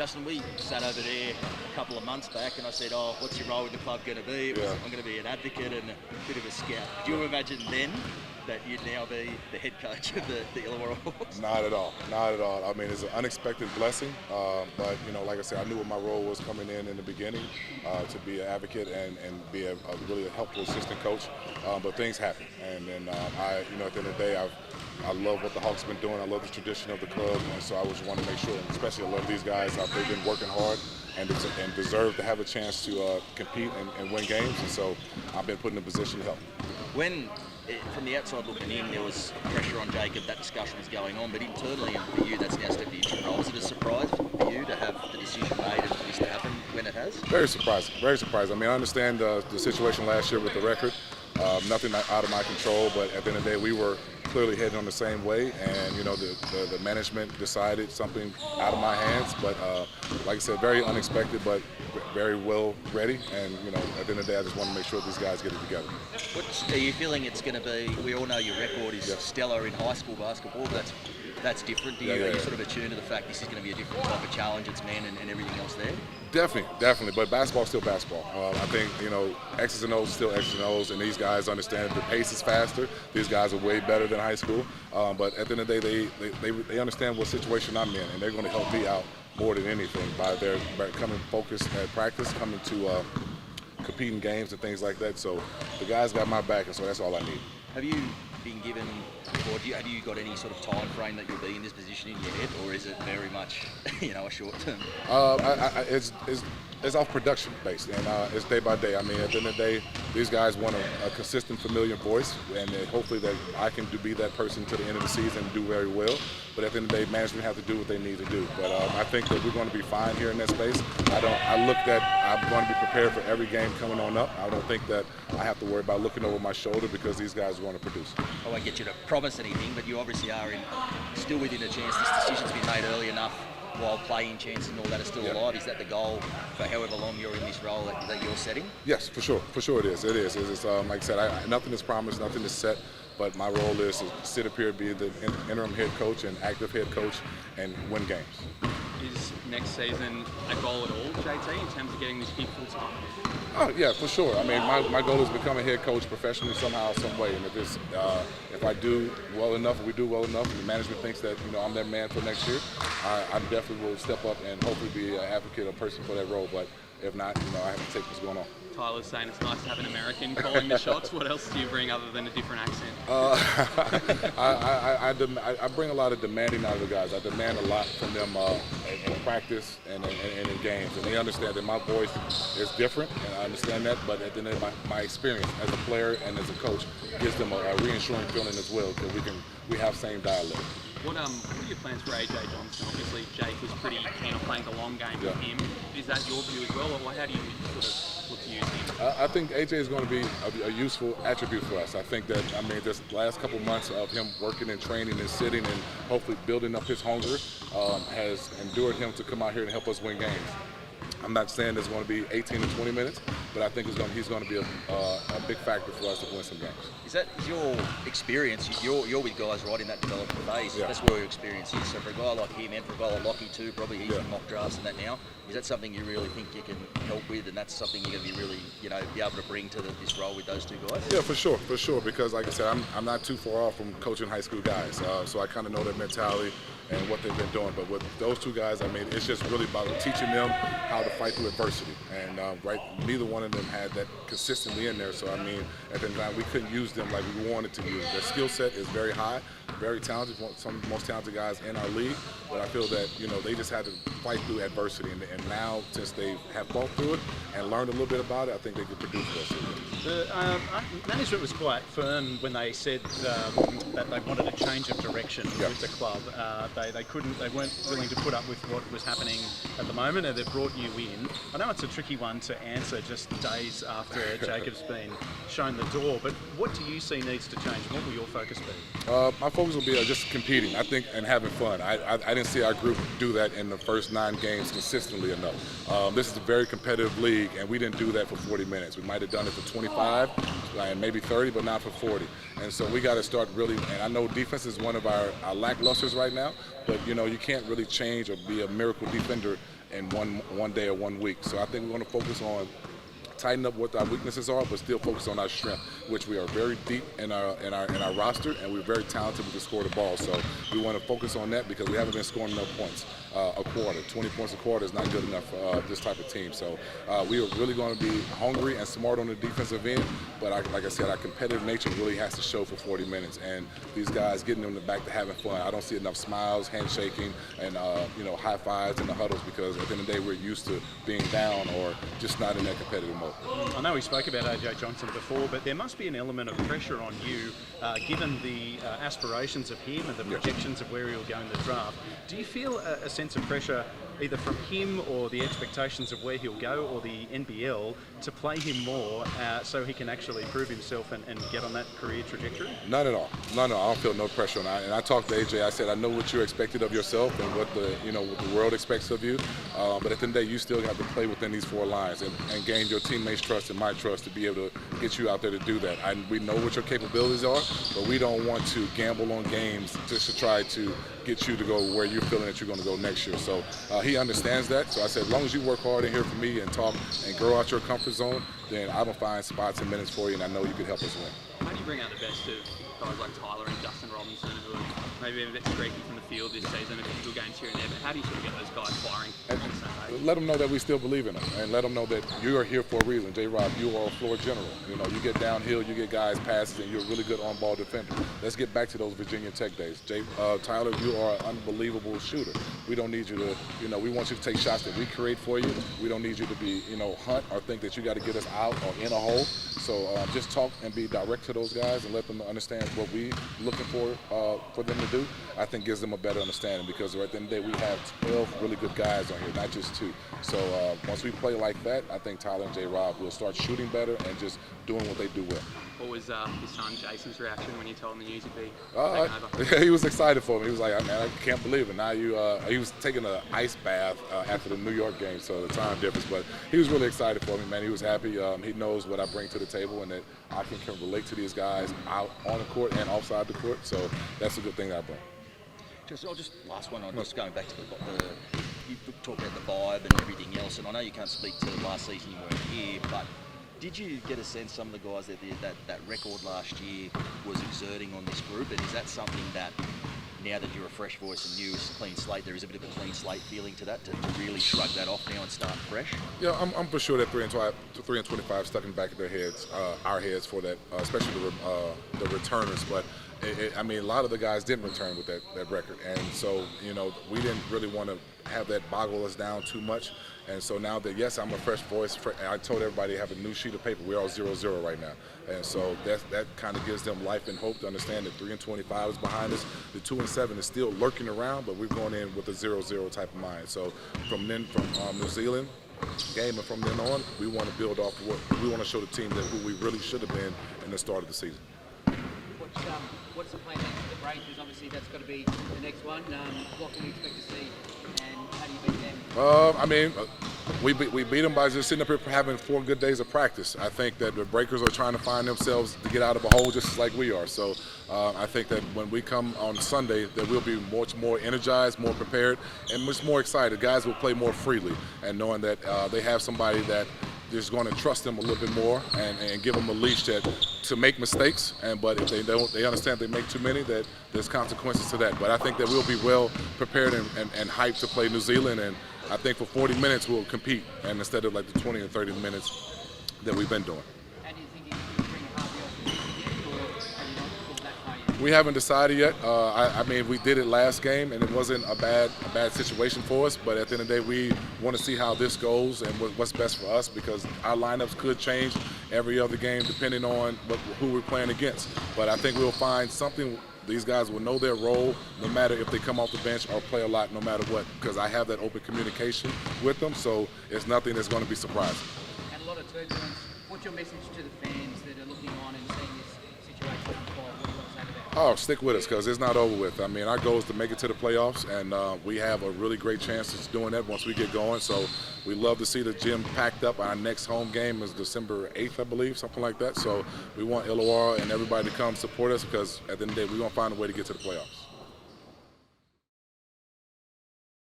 Justin, we sat over there a couple of months back and I said, oh, what's your role with the club going to be? It was, I'm going to be an advocate and a bit of a scout. Did you imagine then that you'd now be the head coach of the Illawarra Hawks? Not at all, not at all. I mean, it's an unexpected blessing, but like I said, I knew what my role was coming in the beginning, to be an advocate and be a really helpful assistant coach. But things happen, and then at the end of the day, I love what the Hawks have been doing. I love the tradition of the club, and so I just want to make sure, especially I love these guys. They've been working hard and deserve to have a chance to compete and win games, and so I've been put in a position to help. From the outside looking in, there was pressure on Jacob, that discussion was going on, but internally and for you, that's now stepped into your role. Was it a surprise for you to have the decision made and for this to happen when it has? Very surprising, very surprising. I mean, I understand the situation last year with the record, nothing out of my control, but at the end of the day, we were clearly heading on the same way, and the management decided something out of my hands, but like I said, very unexpected, but very well ready, and at the end of the day, I just want to make sure these guys get it together. What are you feeling it's going to be? We all know your record is stellar in high school basketball, but that's different. Are you sort of attuned to the fact this is going to be a different type of challenge, it's men and everything else there? Definitely, but basketball's still basketball. I think, X's and O's is still X's and O's, and these guys understand the pace is faster. These guys are way better than high school, but at the end of the day, they understand what situation I'm in, and they're going to help me out more than anything by coming focused at practice, coming to competing games and things like that. So the guys got my back, and so that's all I need. Have you been given, or have you got any sort of time frame that you'll be in this position in your head, or is it very much, a short term? It's off production based, and it's day by day. I mean, at the end of the day, these guys want a consistent, familiar voice, and hopefully that I can be that person to the end of the season and do very well. But at the end of the day, management have to do what they need to do. But I think that we're going to be fine here in that space. I'm going to be prepared for every game coming on up. I don't think that I have to worry about looking over my shoulder because these guys want to produce. I won't get you to promise anything, but you obviously are still within a chance. This decision's been made early enough while playing chances and all that are still alive. Is that the goal for however long you're in this role that you're setting? Yes, for sure. For sure it is. It is. It's, like I said, nothing is promised, nothing is set. But my role is to sit up here, be the interim head coach and active head coach, and win games. Is next season a goal at all, JT, in terms of getting this gig full time? Oh yeah, for sure. I mean, my goal is to become a head coach professionally somehow, some way. And if I do well enough, if we do well enough, and the management thinks that I'm that man for next year, I definitely will step up and hopefully be an advocate, a person for that role. But if not, I have to take what's going on. Tyler's saying it's nice to have an American calling the shots. What else do you bring other than a different accent? I bring a lot of demanding out of the guys. I demand a lot from them in practice and in games. And they understand that my voice is different, and I understand that. But at the end of the day, my experience as a player and as a coach gives them a reassuring feeling as well, because we have same dialect. What are your plans for AJ Johnson? Obviously, Jake was pretty keen on playing the long game with him. Is that your view as well, or how do you sort of look to use him? I think AJ is going to be a useful attribute for us. I think that, this last couple months of him working and training and sitting and hopefully building up his hunger has endured him to come out here and help us win games. I'm not saying it's going to be 18 to 20 minutes, but I think he's going to be a big factor for us to win some games. Is your experience? You're with guys right in that development phase. Yeah. That's where your experience is. So for a guy like him and for a guy like Lockie too, probably he's in mock drafts and that now. Is that something you really think you can help with, and that's something you're going to be really, be able to bring to this role with those two guys? Yeah, for sure. Because like I said, I'm not too far off from coaching high school guys, so I kind of know their mentality and what they've been doing. But with those two guys, it's just really about teaching them how to fight through adversity. And neither one of them had that consistently in there. So at the end of the time, we couldn't use them like we wanted to use. Their skill set is very high, very talented, some of the most talented guys in our league. But I feel that they just had to fight through adversity, and now since they have fought through it and learned a little bit about it, I think they can produce for us. The management was quite firm when they said that they wanted a change of direction with the club. They weren't willing to put up with what was happening at the moment, and they brought you in. I know it's a tricky one to answer, just days after Jacob's been shown the door, but what do you see needs to change? What will your focus be? My focus will be just competing, I think, and having fun. I didn't see our group do that in the first 9 games consistently enough. This is a very competitive league, and we didn't do that for 40 minutes. We might have done it for 25 and maybe 30, but not for 40. And so we got to start really, and I know defense is one of our lacklusters right now, but you can't really change or be a miracle defender in one day or 1 week. So I think we want to focus on tighten up what our weaknesses are, but still focus on our strength, which we are very deep in our roster, and we're very talented. We can score the ball, so we want to focus on that because we haven't been scoring enough points a quarter. 20 points a quarter is not good enough for this type of team. So we are really going to be hungry and smart on the defensive end, but like I said, our competitive nature really has to show for 40 minutes, and these guys getting them back to having fun. I don't see enough smiles, handshaking, and high fives in the huddles because at the end of the day, we're used to being down or just not in that competitive mode. I know we spoke about AJ Johnson before, but there must be an element of pressure on you, given the aspirations of him and the projections of where he'll go in the draft. Do you feel a sense of pressure either from him or the expectations of where he'll go or the NBL to play him more so he can actually prove himself and get on that career trajectory? None at all. I don't feel no pressure on that. And I talked to AJ. I said, I know what you're expected of yourself and what the world expects of you. But at the end of the day, you still have to play within these 4 lines and gain your teammates' trust and my trust to be able to get you out there to do that. We know what your capabilities are, but we don't want to gamble on games just to try to get you to go where you're feeling that you're going to go next year. So he understands that. So I said, as long as you work hard in here for me and talk and grow out your comfort zone, then I'm going to find spots and minutes for you, and I know you can help us win. How do you bring out the best of guys like Tyler and Justin Robinson, who are maybe a bit streaky from the field this season, a few games here and there, but how do you sort of get those guys firing on the same page? Let them know that we still believe in them, and let them know that you are here for a reason. J-Rob, you are a floor general. You get downhill, you get guys passes, and you're a really good on-ball defender. Let's get back to those Virginia Tech days. Tyler, you are an unbelievable shooter. We don't need you to, we want you to take shots that we create for you. We don't need you to be, hunt or think that you got to get us out or in a hole. So just talk and be direct to those guys and let them understand what we looking for them to do. I think gives them a better understanding because at the end of the day we have 12 really good guys on here, not just 2. So once we play like that, I think Tyler and J-Rob will start shooting better and just doing what they do well. What was his son Jason's reaction when you told him the news would be taken over? He was excited for me. He was like, man, I can't believe it. Now he was taking an ice bath after the New York game, so the time difference. But he was really excited for me, man. He was happy. He knows what I bring to the table and that I can relate to these guys out on the court and outside the court. So that's a good thing that I bring. Just last one on just going back to you talk about the vibe and everything else, and I know you can't speak to last season you weren't here, but did you get a sense some of the guys that record last year was exerting on this group, and is that something that now that you're a fresh voice and new clean slate, there is a bit of a clean slate feeling to that to really shrug that off now and start fresh? Yeah, I'm for sure that 3 and 25 stuck in the back of their heads, our heads for that, especially the returners, but. I mean, a lot of the guys didn't return with that record, and so we didn't really want to have that boggle us down too much. And so now that yes, I'm a fresh voice, I told everybody to have a new sheet of paper. We're all 0-0 right now, and so that kind of gives them life and hope to understand that 3 and 25 is behind us. The 2 and 7 is still lurking around, but we're going in with a 0-0 type of mind. So from New Zealand game and from then on, we want to build off what we want to show the team that who we really should have been in the start of the season. What's the plan next for the Breakers? Obviously, that's got to be the next one. What can we expect to see, and how do you beat them? I mean, we beat them by just sitting up here having 4 good days of practice. I think that the Breakers are trying to find themselves to get out of a hole just like we are. So I think that when we come on Sunday, that we'll be much more energized, more prepared, and much more excited. Guys will play more freely, and knowing that they have somebody that is going to trust them a little bit more and give them a leash to make mistakes. But if they don't, they understand they make too many, that there's consequences to that. But I think that we'll be well prepared and hyped to play New Zealand. And I think for 40 minutes we'll compete, and instead of like the 20 or 30 minutes that we've been doing. And do you think you can bring Harvey off the bench again, or have you not thought that far yet? We haven't decided yet. I mean, we did it last game, and it wasn't a bad situation for us. But at the end of the day, we want to see how this goes and what's best for us, because our lineups could change every other game depending on who we're playing against. But I think we'll find something. These guys will know their role no matter if they come off the bench or play a lot, no matter what, because I have that open communication with them. So it's nothing that's going to be surprising. And a lot of turbulence. What's your message to the fans that are looking on and seeing this situation unfold? What do you want to say to them? Oh, stick with us because it's not over with. I mean, our goal is to make it to the playoffs, and we have a really great chance of doing that once we get going. So we love to see the gym packed up. Our next home game is December 8th, I believe, something like that. So we want Illawarra and everybody to come support us because at the end of the day, we're going to find a way to get to the playoffs.